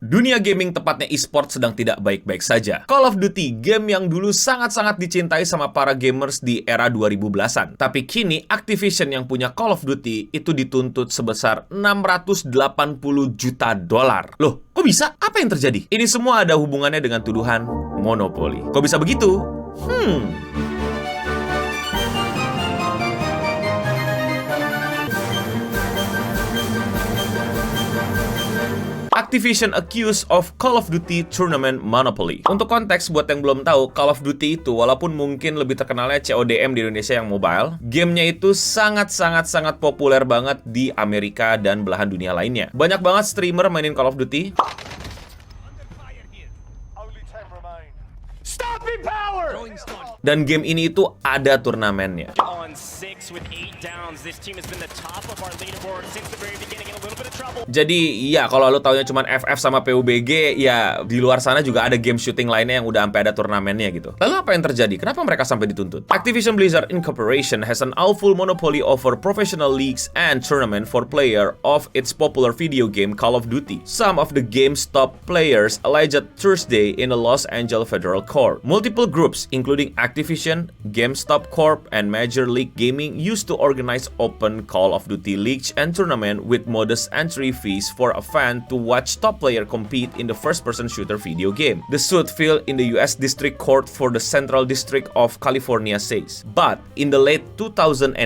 Dunia gaming, tepatnya e-sport, sedang tidak baik-baik saja. Call of Duty, game yang dulu sangat-sangat dicintai sama para gamers di era 2010-an. Tapi kini, Activision yang punya Call of Duty itu dituntut sebesar $680 juta. Loh, kok bisa? Apa yang terjadi? Ini semua ada hubungannya dengan tuduhan monopoli. Kok bisa begitu? Activision accused of Call of Duty Tournament Monopoly. Untuk konteks, buat yang belum tahu, Call of Duty itu walaupun mungkin lebih terkenalnya CODM di Indonesia yang mobile, gamenya itu sangat populer banget di Amerika dan belahan dunia lainnya. Banyak banget streamer mainin Call of Duty. Dan game ini itu ada turnamennya. Jadi ya kalau lo taunya cuma FF sama PUBG, ya di luar sana juga ada game shooting lainnya yang udah sampai ada turnamennya gitu. Lalu apa yang terjadi? Kenapa mereka sampai dituntut? Activision Blizzard Incorporation has an awful monopoly over professional leagues and tournament for player of its popular video game Call of Duty. Some of the game's top players alleged Thursday in a Los Angeles federal court. Multiple groups, including Activision, GameStop Corp, and Major League Gaming used to organize open Call of Duty leagues and tournament with modest entry fees for a fan to watch top player compete in the first-person shooter video game. The suit filed in the U.S. District Court for the Central District of California says. But in the late 2019,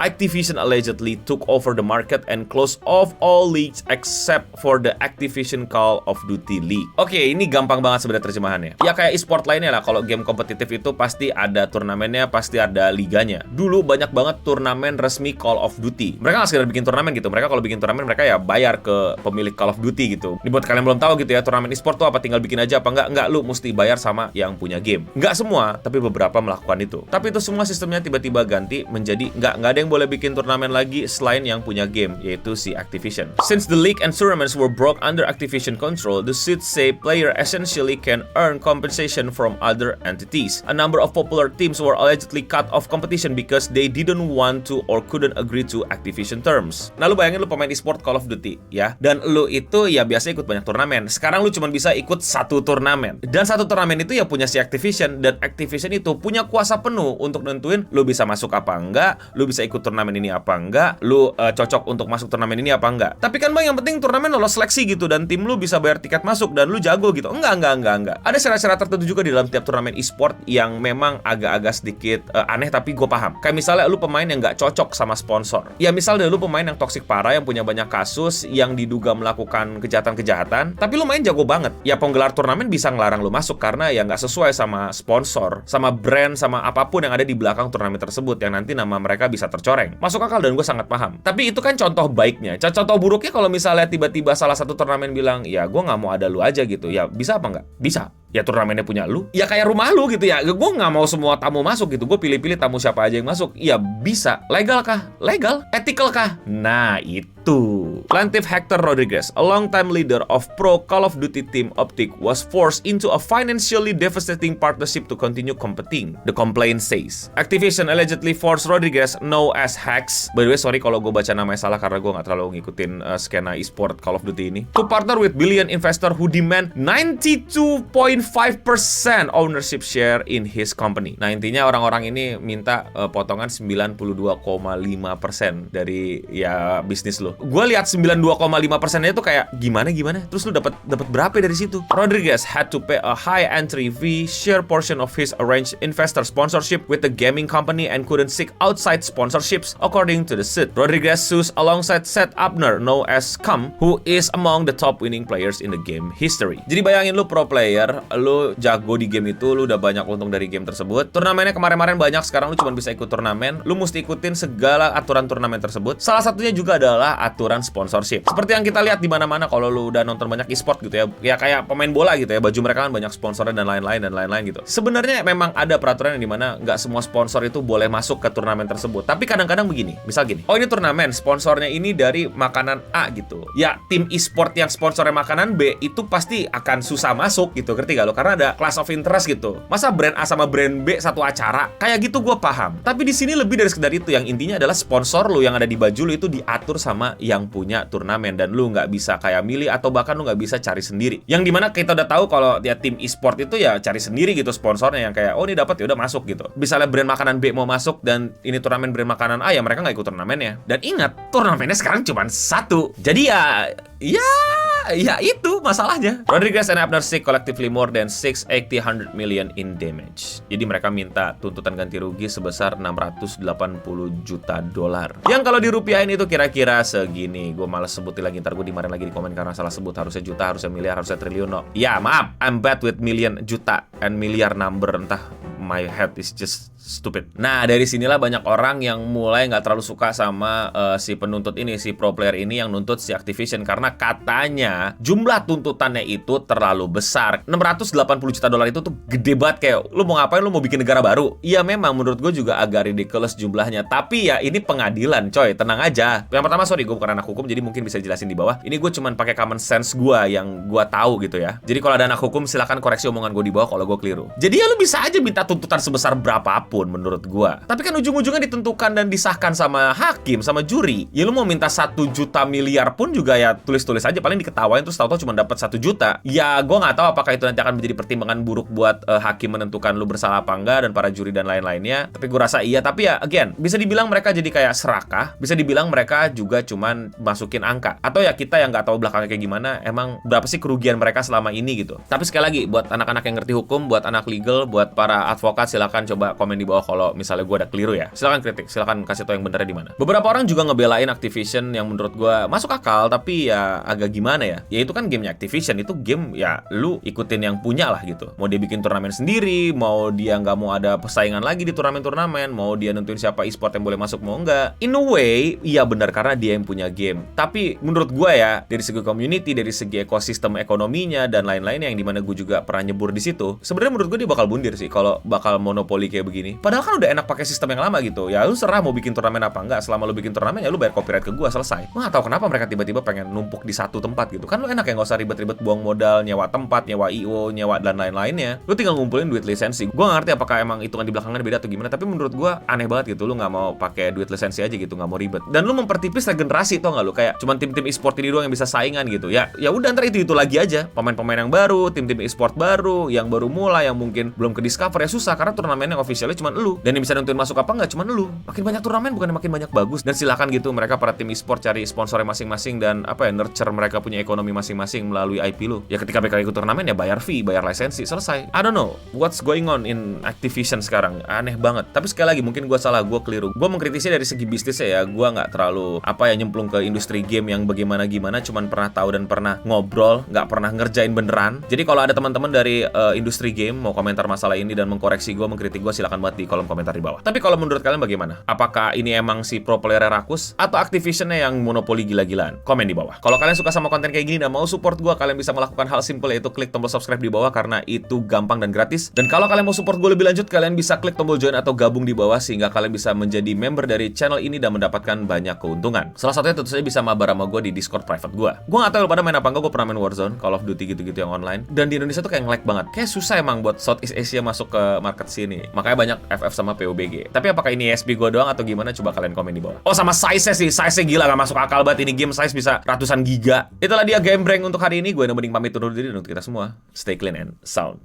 Activision allegedly took over the market and closed off all leagues except for the Activision Call of Duty League. Oke, ini gampang banget sebenarnya terjemahannya. Ya kayak e-sport lainnya lah, kalau game kompetitif itu pasti ada turnamennya, pasti ada liganya. Dulu banyak banget turnamen resmi Call of Duty. Mereka nggak sekedar bikin turnamen gitu. Mereka kalau bikin turnamen, mereka ya bayar ke pemilik Call of Duty gitu. Ini buat kalian belum tahu gitu ya, turnamen e-sport tuh apa, tinggal bikin aja apa enggak? Enggak, lu mesti bayar sama yang punya game. Enggak semua, tapi beberapa melakukan itu. Tapi itu semua sistemnya tiba-tiba ganti menjadi enggak ada yang boleh bikin turnamen lagi selain yang punya game, yaitu si Activision. Since the league and tournaments were brought under Activision control, the suit say player essentially can earn compensation from other entities. A number of popular teams were allegedly cut off competition because they didn't want to or couldn't agree to Activision terms. Nah, lu bayangin lu pemain e-sport Call of Duty ya, dan lu itu ya biasa ikut banyak turnamen. Sekarang lu cuma bisa ikut satu turnamen, dan satu turnamen itu ya punya si Activision, dan Activision itu punya kuasa penuh untuk nentuin lu bisa masuk apa enggak, lu bisa ikut turnamen ini apa enggak, lu cocok untuk masuk turnamen ini apa enggak. Tapi kan bang, yang penting turnamen lolos seleksi gitu, dan tim lu bisa bayar tiket masuk dan lu jago gitu. Enggak. Ada syarat-syarat tertentu juga di dalam tiap turnamen e-sport yang memang agak-agak sedikit aneh, tapi gue paham. Kayak misalnya lu pemain yang nggak cocok sama sponsor. Ya misalnya lu pemain yang toksik parah, yang punya banyak kasus, yang diduga melakukan kejahatan-kejahatan, tapi lu main jago banget. Ya penggelar turnamen bisa ngelarang lu masuk karena ya nggak sesuai sama sponsor, sama brand, sama apapun yang ada di belakang turnamen tersebut, yang nanti nama mereka bisa tercoreng. Masuk akal dan gue sangat paham. Tapi itu kan contoh baiknya. Contoh buruknya kalau misalnya tiba-tiba salah satu turnamen bilang, ya gue nggak mau ada lu aja gitu. Ya bisa apa nggak? Bisa. Ya turnamennya punya lu, ya kayak rumah lu gitu ya. Gue nggak mau semua tamu masuk gitu. Gue pilih-pilih tamu siapa aja yang masuk. Ya bisa. Legal kah? Legal. Ethical kah? Nah itu. Plaintiff Hector Rodriguez, a longtime leader of pro Call of Duty team Optic, was forced into a financially devastating partnership to continue competing. The complaint says Activision allegedly forced Rodriguez, known as Hex. By the way, sorry kalau gue baca namanya salah karena gue nggak terlalu ngikutin skena e-sport Call of Duty ini. To partner with billion investor who demand 92.5% ownership share in his company. Nah intinya orang-orang ini minta potongan 92,5% dari ya bisnis lo. Gue lihat 92,5%-nya itu kayak gimana? Terus lu dapat berapa dari situ? Rodriguez had to pay a high entry fee, share portion of his arranged investor sponsorship with the gaming company, and couldn't seek outside sponsorships, according to the suit. Rodriguez sues alongside Seth Abner, known as Scum, who is among the top winning players in the game history. Jadi bayangin lu pro player, lu jago di game itu, lu udah banyak untung dari game tersebut. Turnamennya kemarin-kemarin banyak, sekarang lu cuma bisa ikut turnamen. Lu mesti ikutin segala aturan turnamen tersebut. Salah satunya juga adalah aturan sponsorship. Seperti yang kita lihat di mana-mana kalau lu udah nonton banyak e-sport gitu ya. Ya kayak pemain bola gitu ya, baju mereka kan banyak sponsornya dan lain-lain gitu. Sebenarnya memang ada peraturan yang dimana nggak semua sponsor itu boleh masuk ke turnamen tersebut. Tapi kadang-kadang begini, misal gini. Oh ini turnamen, sponsornya ini dari makanan A gitu. Ya tim e-sport yang sponsornya makanan B itu pasti akan susah masuk gitu, ngerti gak lo? Karena ada class of interest gitu. Masa brand A sama brand B satu acara? Kayak gitu gue paham. Tapi di sini lebih dari sekedar itu. Yang intinya adalah sponsor lu yang ada di baju lu itu diatur sama sama yang punya turnamen, dan lu nggak bisa kayak milih atau bahkan lu nggak bisa cari sendiri. Yang dimana kita udah tahu kalau ya tim e-sport itu ya cari sendiri gitu sponsornya, yang kayak oh ini dapat ya udah masuk gitu. Misalnya brand makanan B mau masuk dan ini turnamen brand makanan A, ya mereka nggak ikut turnamennya. Dan ingat, turnamennya sekarang cuma satu. Jadi ya itu masalahnya. Rodriguez and Abner seek collectively more than 680 million in damage. Jadi mereka minta tuntutan ganti rugi sebesar 680 juta dolar. Yang kalau dirupiahin itu kira-kira segini. Gue malas sebutin lagi, ntar gue dimarahin lagi di komen karena salah sebut. Harusnya juta, harusnya miliar, harusnya triliun. No. Ya maaf, I'm bad with million, juta, and miliar number. Entah, my head is just stupid. Nah, dari sinilah banyak orang yang mulai nggak terlalu suka sama si penuntut ini, si pro player ini yang nuntut si Activision, karena katanya jumlah tuntutannya itu terlalu besar. 680 juta dolar itu tuh gede banget, kayak lu mau ngapain, lu mau bikin negara baru? Iya memang menurut gue juga agak ridiculous jumlahnya, tapi ya ini pengadilan coy, tenang aja. Yang pertama, sorry, gue bukan anak hukum, jadi mungkin bisa jelasin di bawah. Ini gue cuman pakai common sense gue yang gue tahu gitu ya. Jadi kalau ada anak hukum silahkan koreksi omongan gue di bawah kalau gue keliru. Jadi ya lu bisa aja minta tuntutan sebesar berapapun menurut gua. Tapi kan ujung-ujungnya ditentukan dan disahkan sama hakim, sama juri. Ya lu mau minta 1 juta miliar pun juga ya tulis-tulis aja, paling diketawain terus tahu-tahu cuma dapat 1 juta. Ya gua nggak tahu apakah itu nanti akan menjadi pertimbangan buruk buat hakim menentukan lu bersalah apa enggak dan para juri dan lain-lainnya. Tapi gua rasa iya, tapi ya again, bisa dibilang mereka jadi kayak serakah, bisa dibilang mereka juga cuman masukin angka. Atau ya kita yang nggak tahu belakangnya kayak gimana, emang berapa sih kerugian mereka selama ini gitu. Tapi sekali lagi, buat anak-anak yang ngerti hukum, buat anak legal, buat para advokat, silakan coba komen di bawah kalau misalnya gue udah keliru ya. Silakan kritik, silakan kasih tau yang benernya di mana. Beberapa orang juga ngebelain Activision yang menurut gue masuk akal, tapi ya agak gimana ya. Ya itu kan gamenya Activision, itu game ya lu ikutin yang punya lah gitu. Mau dia bikin turnamen sendiri, mau dia nggak mau ada persaingan lagi di turnamen-turnamen, mau dia nentuin siapa e-sport yang boleh masuk mau nggak. In a way, iya benar karena dia yang punya game. Tapi menurut gue ya, dari segi community, dari segi ekosistem ekonominya dan lain-lain yang dimana gue juga pernah nyebur di situ. Sebenarnya menurut gue dia bakal bundir sih kalau bakal monopoli kayak begini. Padahal kan udah enak pakai sistem yang lama gitu. Ya lu serah mau bikin turnamen apa enggak. Selama lu bikin turnamen ya lu bayar copyright ke gua, selesai. Gua nggak tahu kenapa mereka tiba-tiba pengen numpuk di satu tempat gitu. Kan lu enak ya, nggak usah ribet-ribet buang modal, nyewa tempat, nyewa IO, nyewa dan lain-lainnya. Lu tinggal ngumpulin duit lisensi. Gua nggak ngerti apakah emang hitungan di belakangnya beda atau gimana. Tapi menurut gua aneh banget gitu. Lu nggak mau pakai duit lisensi aja gitu, nggak mau ribet. Dan lu mempertipis regenerasi, tau nggak lu? Kayak cuman tim-tim e-sport ini doang yang bisa saingan gitu. Ya udah ntar itu lagi aja. Pemain-pemain yang baru, tim-tim e-sport baru, yang baru mulai, yang mungkin belum ke discover ya susah karena turnamen yang officialnya cuma lu. Dan yang bisa nentuin masuk apa nggak cuma lu. Makin banyak turnamen bukan makin banyak bagus. Dan silakan gitu mereka para tim e-sport cari sponsornya masing-masing dan nurture mereka punya ekonomi masing-masing melalui IP lu. Ya ketika mereka ikut turnamen ya bayar fee, bayar lisensi, selesai. I don't know what's going on in Activision sekarang. Aneh banget. Tapi sekali lagi mungkin gue salah, gue keliru. Gue mengkritisi dari segi bisnisnya ya. Gue nggak terlalu nyemplung ke industri game yang bagaimana-gimana. Cuman pernah tahu dan pernah ngobrol, nggak pernah ngerjain beneran. Jadi kalau ada teman-teman dari industri game mau komentar masalah ini dan mengkoreksi gue, mengkritik gue, silakan banget di kolom komentar di bawah. Tapi kalau menurut kalian bagaimana? Apakah ini emang si pro player rakus atau Activision-nya yang monopoli gila-gilaan? Komen di bawah. Kalau kalian suka sama konten kayak gini dan mau support gue, kalian bisa melakukan hal simple yaitu klik tombol subscribe di bawah karena itu gampang dan gratis. Dan kalau kalian mau support gue lebih lanjut, kalian bisa klik tombol join atau gabung di bawah sehingga kalian bisa menjadi member dari channel ini dan mendapatkan banyak keuntungan. Salah satunya tentu saja bisa mabar sama gue di Discord private gue. Gue nggak tahu lu pada main apa enggak, gue pernah main Warzone, Call of Duty gitu-gitu yang online. Dan di Indonesia tuh kayak nge-lag banget. Kayak susah emang buat Southeast Asia masuk ke market sini. Makanya banyak FF sama PUBG. Tapi apakah ini ESP gue doang atau gimana? Coba kalian komen di bawah. Oh, sama size-nya sih. Size-nya gila, gak masuk akal banget. Ini game size bisa ratusan giga. Itulah dia Game Breng untuk hari ini. Gue yang mending pamit undur diri. Dan untuk kita semua, stay clean and sound.